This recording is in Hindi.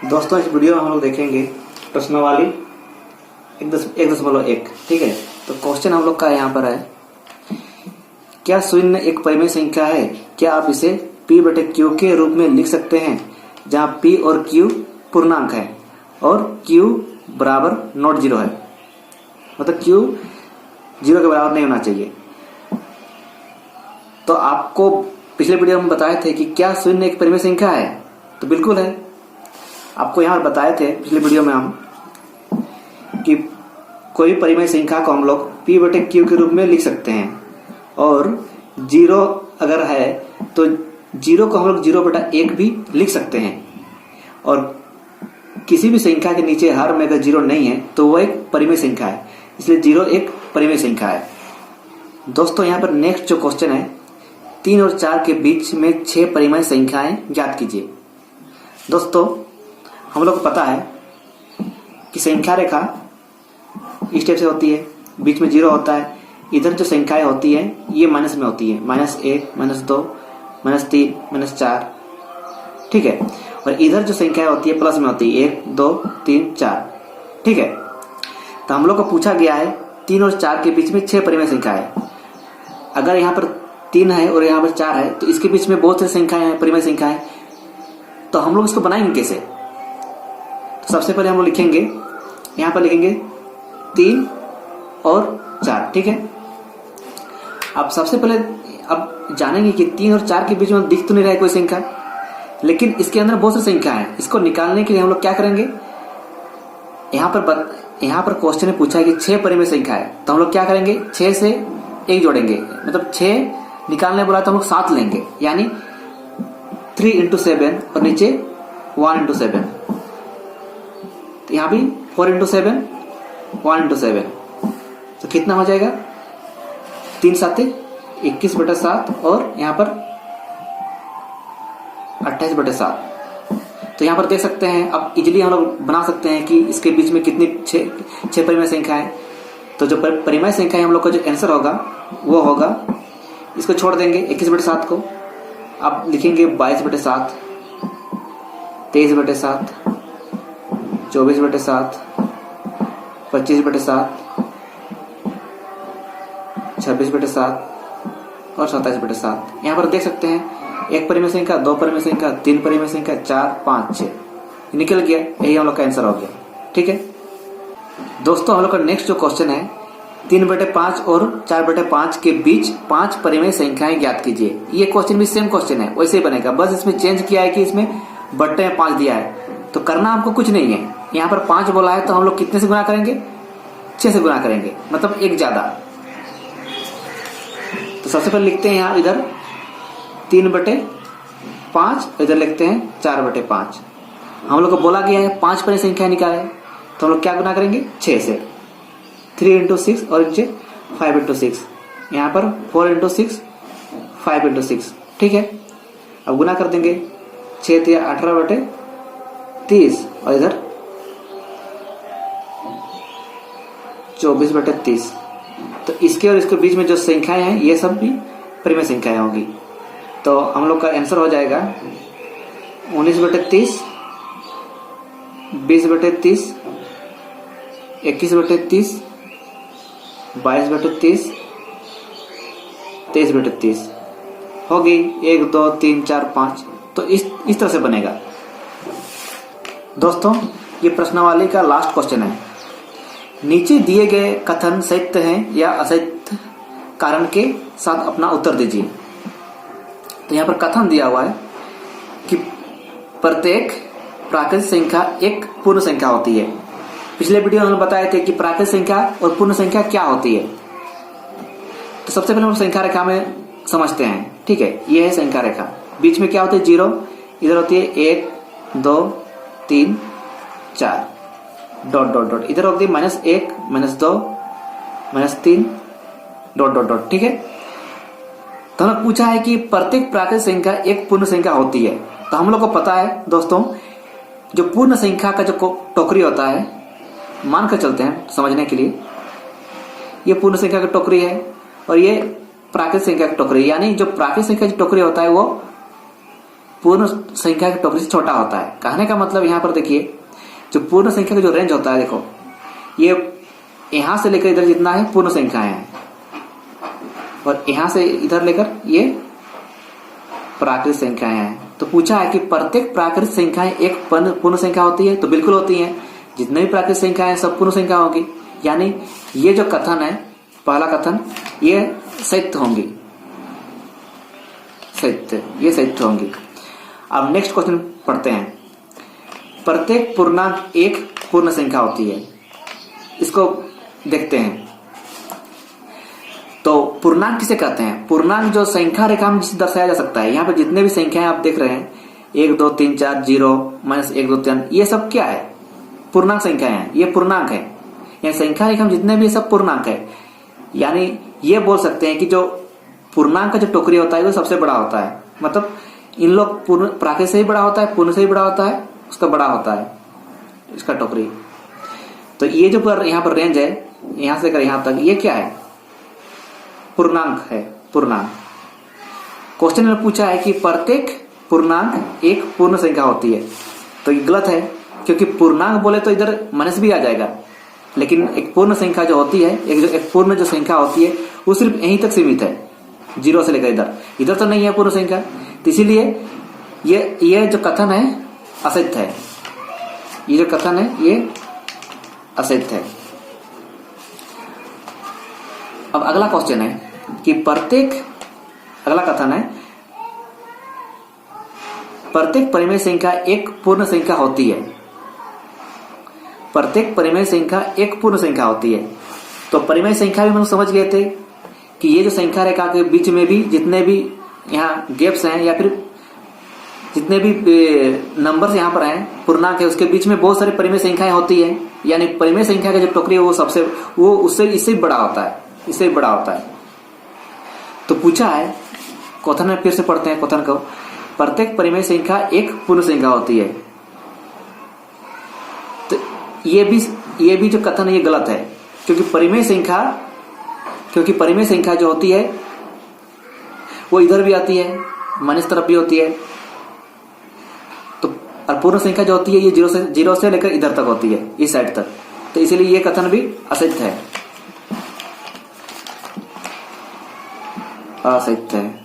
दोस्तों इस वीडियो में हम लोग देखेंगे प्रश्नावली 1.1। ठीक है, तो क्वेश्चन हम लोग का यहाँ पर है, क्या शून्य एक परिमेय संख्या है? क्या आप इसे p बटे क्यू के रूप में लिख सकते हैं, जहाँ p और q पूर्णांक है और q बराबर नॉट जीरो है, मतलब q जीरो के बराबर नहीं होना चाहिए। तो आपको पिछले वीडियो में बताए थे कि क्या शून्य एक परिमेय संख्या है, तो बिल्कुल है। आपको यहाँ बताए थे पिछले वीडियो में हम कि कोई भी परिमेय संख्या को हम लोग p बटे क्यू के रूप में लिख सकते हैं, और जीरो अगर है तो जीरो को हम लोग 0/1 भी लिख सकते हैं, और किसी भी संख्या के नीचे हर में अगर जीरो नहीं है तो वह एक परिमेय संख्या है, इसलिए जीरो एक परिमेय संख्या है। दोस्तों यहाँ पर नेक्स्ट जो क्वेश्चन है, 3 और 4 के बीच में 6 परिमेय संख्याएं ज्ञात कीजिए। दोस्तों हम लोग को पता है कि संख्या रेखा इस टाइप से होती है, बीच में जीरो होता है, इधर जो संख्याएं होती है ये माइनस में होती है, -1, -2, -3, -4। ठीक है, और इधर जो संख्याएं होती है प्लस में होती है, 1, 2, 3, 4। ठीक है, तो हम लोग को पूछा गया है 3 और 4 के बीच में 6 परिमेय संख्या है। अगर यहाँ पर 3 है और यहाँ पर 4 है तो इसके बीच में बहुत सारी संख्याएं हैं, परिमेय संख्याएं, तो हम लोग इसको बनाएंगे कैसे? तो सबसे पहले हम लोग लिखेंगे, यहाँ पर लिखेंगे 3 और 4। ठीक है, अब सबसे पहले अब जानेंगे कि 3 और 4 के बीच में दिख तो नहीं रहा है कोई संख्या, लेकिन इसके अंदर बहुत सारी संख्या है। इसको निकालने के लिए हम लोग क्या करेंगे, यहाँ पर क्वेश्चन में पूछा है कि 6 परिमेय संख्या है, तो हम लोग क्या करेंगे, 6 से 1 जोड़ेंगे, मतलब 6 निकालने बोला तो हम लोग 7 लेंगे, यानी 3 × 7 और नीचे 1 × 7, तो यहाँ भी 4 × 7, 1 × 7, तो कितना हो जाएगा, 3 7 21/7 और यहाँ पर 28/7। तो यहाँ पर देख सकते हैं, अब इजिली हम लोग बना सकते हैं कि इसके बीच में कितनी 6 परिमेय संख्या है। तो जो परिमेय संख्या है हम लोग का जो आंसर होगा वो होगा, इसको छोड़ देंगे 21/7 को, अब लिखेंगे 22/7, 23/7, 24/7, 25/7, 26/7 और 27/7। यहाँ पर देख सकते हैं एक परिमेय संख्या, 2 परिमेय संख्या, 3 परिमेय संख्या, 4, 5, 6 निकल गया, यही हम लोग का आंसर हो गया। ठीक है दोस्तों, हम लोग का नेक्स्ट जो क्वेश्चन है, 3/5 और 4/5 के बीच 5 परिमेय संख्याएं ज्ञात कीजिए। ये क्वेश्चन भी सेम क्वेश्चन है, वैसे ही बनेगा, बस इसमें चेंज किया है कि इसमें बट्टे में 5 दिया है। तो करना हमको कुछ नहीं है, यहाँ पर 5 बोला है तो हम लोग कितने से गुना करेंगे, 6 से गुना करेंगे, मतलब एक ज्यादा। तो सबसे पहले लिखते हैं यहाँ इधर 3/5, इधर लिखते हैं 4/5। हम लोग को बोला गया है 5 परिमेय संख्या निकाले, तो हम लोग क्या गुना करेंगे, 6 से, 3 × 6 और नीचे 5 × 6, यहाँ पर 4 × 6, 5 × 6। ठीक है, अब गुना कर देंगे, 6 × 18/30 और इधर 24/30। तो इसके और इसके बीच में जो संख्याएं हैं ये सब भी परिमेय संख्याएं होंगी। तो हम लोग का आंसर हो जाएगा 19/30, 20/30, 21/30, 22/30, 23/30 होगी। 1 2 3 4 5, तो इस तरह से बनेगा। दोस्तों ये प्रश्नावली का लास्ट क्वेश्चन है। नीचे दिए गए कथन सत्य हैं या असत्य, कारण के साथ अपना उत्तर दीजिए। तो यहाँ पर कथन दिया हुआ है कि प्रत्येक प्राकृतिक संख्या एक पूर्ण संख्या होती है। पिछले वीडियो में हमने बताए थे कि प्राकृतिक संख्या और पूर्ण संख्या क्या होती है। तो सबसे पहले हम संख्या रेखा में समझते हैं। ठीक है, ये है संख्या रेखा, बीच में क्या होती है, 0, इधर होती है 1 2 3 4 डॉट डॉट डॉट, इधर होती है -1 -2 -3 डॉट डॉट डॉट। ठीक है, तो हमें पूछा है कि प्रत्येक प्राकृतिक संख्या एक पूर्ण संख्या होती है। तो हम लोग को पता है दोस्तों, जो पूर्ण संख्या का जो टोकरी होता है, मान कर चलते हैं समझने के लिए, ये पूर्ण संख्या की टोकरी है और ये प्राकृतिक संख्या की टोकरी, यानी जो प्राकृतिक संख्या की टोकरी होता है वो पूर्ण संख्या की टोकरी से छोटा होता है। कहने का मतलब यहाँ पर देखिए, जो पूर्ण संख्या का जो रेंज होता है, देखो ये यहां से लेकर इधर जितना है पूर्ण संख्याएं हैं, और यहां से इधर लेकर ये प्राकृतिक संख्याएं हैं। तो पूछा है कि प्रत्येक प्राकृतिक संख्याएं एक पूर्ण संख्या होती है, तो बिल्कुल होती है। जितने भी प्राकृतिक संख्याएं हैं सब पूर्ण संख्या होगी, यानी ये जो कथन है, पहला कथन, ये सत्य होंगी, सत्य, ये सत्य होंगी। अब नेक्स्ट क्वेश्चन पढ़ते हैं। प्रत्येक पूर्णांक एक पूर्ण संख्या होती है, इसको देखते हैं। तो पूर्णांक किसे कहते हैं? पूर्णांक जो संख्या रेखा में जिसे दर्शाया जा सकता है। यहाँ पे जितने भी संख्याएं आप देख रहे हैं, 1 2 3 4 0 -1 2 3, ये सब क्या है? पूर्णांक संख्याएं हैं, ये पूर्णांक है। यानी संख्या रेखा में जितने भी सब पूर्णांक है। यानी ये बोल सकते हैं कि जो पूर्णांक का जो टोकरी होता है वो सबसे बड़ा होता है। मतलब इन लोग पूर्ण प्राकृतिक से ही बड़ा होता है, पूर्ण से ही बड़ा होता है, उसका बड़ा होता है इसका टोकरी। तो ये जो यहाँ पर रेंज है, यहां से लेकर यहां तक, ये क्या है? पूर्णांक है, पूर्णांक। क्वेश्चन में पूछा है कि प्रत्येक पूर्णांक एक पूर्ण संख्या होती है, तो ये गलत है, क्योंकि पूर्णांक बोले तो इधर माइनस भी आ जाएगा, लेकिन एक पूर्ण संख्या जो होती है, एक पूर्ण जो संख्या होती है वो सिर्फ यहीं तक सीमित है, 0 से लेकर इधर, इधर तो नहीं है पूर्ण संख्या। तो इसीलिए ये जो कथन है असत्य है, ये जो कथन है ये असत्य है। अब अगला क्वेश्चन है कि अगला कथन है, प्रत्येक परिमेय संख्या एक पूर्ण संख्या होती है। प्रत्येक परिमेय संख्या एक पूर्ण संख्या होती है। तो परिमेय संख्या भी हम समझ गए थे कि ये जो संख्या रेखा के बीच में भी जितने भी यहाँ गैप्स हैं, या फिर जितने भी नंबर्स यहाँ पर हैं, पूर्णांक है, उसके बीच में बहुत सारी परिमेय संख्याएं होती है। यानी परिमेय संख्या का जो टोकरी है वो उससे इससे बड़ा होता है, इससे बड़ा होता है। तो पूछा है क्वेश्चन में, फिर से पढ़ते हैं क्वेश्चन को। प्रत्येक परिमेय संख्या एक पूर्ण संख्या होती है। तो ये भी जो कथन है ये गलत है, क्योंकि परिमेय संख्या जो होती है वो इधर भी आती है, माइनस तरफ भी होती है। तो और पूर्ण संख्या जो होती है ये 0 से लेकर इधर तक होती है, इस साइड तक। तो इसीलिए ये कथन भी असत्य है, असत्य है।